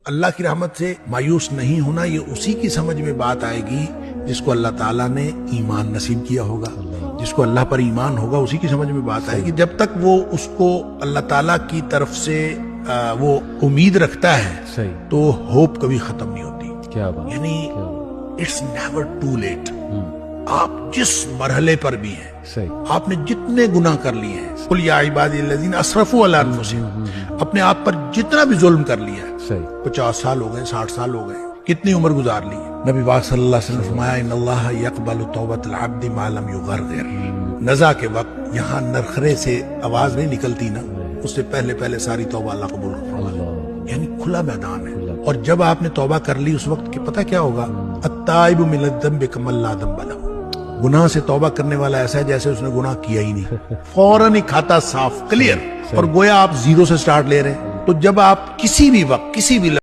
اللہ کی رحمت سے مایوس نہیں ہونا، یہ اسی کی سمجھ میں بات آئے گی جس کو اللہ تعالیٰ نے ایمان نصیب کیا ہوگا، جس کو اللہ پر ایمان ہوگا اسی کی سمجھ میں بات آئے گی۔ جب تک وہ اس کو اللہ تعالیٰ کی طرف سے وہ امید رکھتا ہے تو ہوپ کبھی ختم نہیں ہوتی۔ کیا بات، یعنی اٹس نیور ٹو لیٹ۔ آپ جس مرحلے پر بھی ہیں، آپ نے جتنے گناہ کر لیے ہیں، قل یا عبادی الذین اسرفوا علی انفسہم، اپنے آپ پر جتنا بھی ظلم کر لیا ہے، 50 سال ہو گئے، 60 سال ہو گئے، کتنی عمر گزار لی ہے، نبی پاک صلی اللہ علیہ وسلم نے فرمایا ان اللہ یقبل توبۃ العبد ما لم یغرغر۔ نزا کے وقت یہاں نرخرے سے آواز نہیں نکلتی نا، اس سے پہلے ساری توبہ اللہ قبول کرتا ہے، یعنی کھلا میدان ہے۔ اور جب آپ نے توبہ کر لی اس وقت کہ پتہ کیا ہوگا، التائب من الذنب کمن لا ذنب لہ، گناہ سے توبہ کرنے والا ایسا ہے جیسے اس نے گناہ کیا ہی نہیں، فوراً ہی کھاتا صاف، کلیئر، اور گویا آپ زیرو سے سٹارٹ لے رہے ہیں۔ تو جب آپ کسی بھی وقت کسی بھی